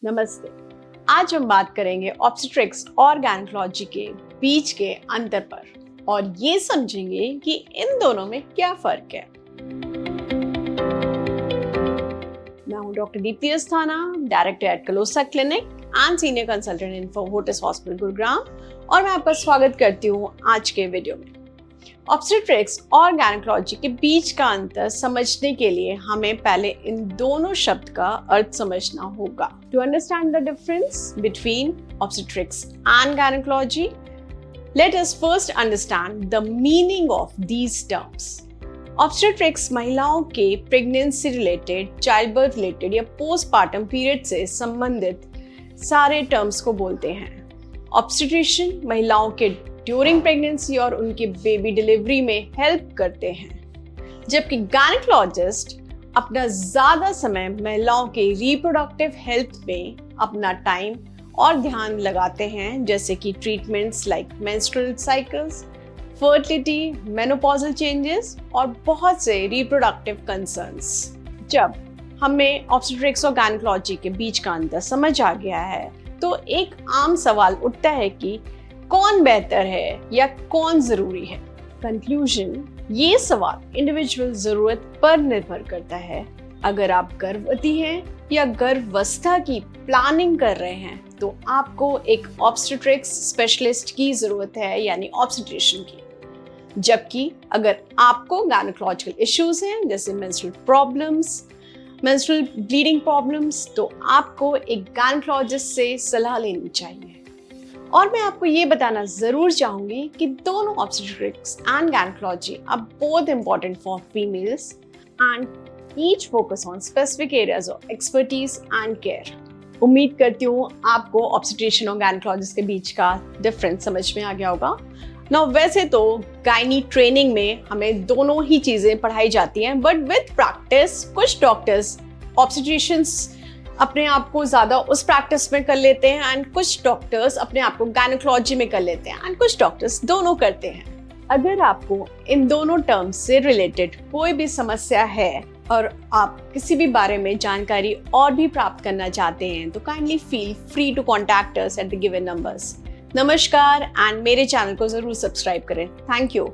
नमस्ते। आज हम बात करेंगे ऑब्स्टेट्रिक्स और गायनेकोलॉजी के बीच के अंतर पर और ये समझेंगे कि इन दोनों में क्या फर्क है। मैं हूं doctor Deepti Asthana, director at Kalosa clinic and senior consultant in Fortis hospital Gurugram, और मैं आपका स्वागत करती हूं आज के वीडियो में। ऑब्स्टेट्रिक्स और गायनेकोलॉजी के बीच का अंतर समझने के लिए हमें पहले इन दोनों शब्द का अर्थ समझना होगा। To understand the difference between obstetrics and gynaecology, let us first understand the meaning of these terms. Obstetrics महिलाओं के pregnancy related, child birth related या पोस्टपार्टम पीरियड से संबंधित सारे टर्म्स को बोलते हैं। ऑब्स्टेट्रिशियन महिलाओं के ड्यूरिंग प्रेगनेंसी और उनके बेबी डिलीवरी में हेल्प करते हैं, जबकि गायनेकोलॉजिस्ट अपना ज़्यादा समय महिलाओं के रिप्रोडक्टिव हेल्थ में अपना टाइम और ध्यान लगाते हैं, जैसे कि treatments like menstrual cycles, fertility, menopausal changes और बहुत से रिप्रोडक्टिव कंसर्न्स। जब हमें ऑब्स्टेट्रिक्स और गायनेकोलॉजी के बीच का अंतर समझ आ गया है, तो एक आम सवाल उठता है कि कौन बेहतर है या कौन जरूरी है। कंक्लूजन, ये सवाल इंडिविजुअल जरूरत पर निर्भर करता है। अगर आप गर्भवती हैं या गर्भावस्था की प्लानिंग कर रहे हैं, तो आपको एक ऑब्स्टेट्रिक्स स्पेशलिस्ट की जरूरत है, यानी ऑब्स्टेट्रिशियन की। जबकि अगर आपको गायनेकोलॉजिकल इश्यूज हैं, जैसे menstrual problems, menstrual bleeding problems, तो आपको एक गायनेकोलॉजिस्ट से सलाह लेनी चाहिए। और मैं आपको ये बताना जरूर चाहूंगी कि दोनों obstetrics and gynaecology are both important for females and each focus on specific areas of expertise and care. उम्मीद करती हूँ आपको ऑब्स्टेट्रिशियन और गायनेकोलॉजिस्ट के बीच का डिफरेंस समझ में आ गया होगा। वैसे तो गायनी ट्रेनिंग में हमें दोनों ही चीजें पढ़ाई जाती हैं, बट विद प्रैक्टिस कुछ डॉक्टर्स, ऑब्स्टेट्रिशियंस अपने आप को ज़्यादा उस प्रैक्टिस में कर लेते हैं एंड कुछ डॉक्टर्स अपने आप को गायनेकोलॉजी में कर लेते हैं एंड कुछ डॉक्टर्स दोनों करते हैं। अगर आपको इन दोनों टर्म्स से रिलेटेड कोई भी समस्या है और आप किसी भी बारे में जानकारी और भी प्राप्त करना चाहते हैं, तो kindly feel free to contact us at the given numbers. नमस्कार, एंड मेरे चैनल को ज़रूर सब्सक्राइब करें। Thank you.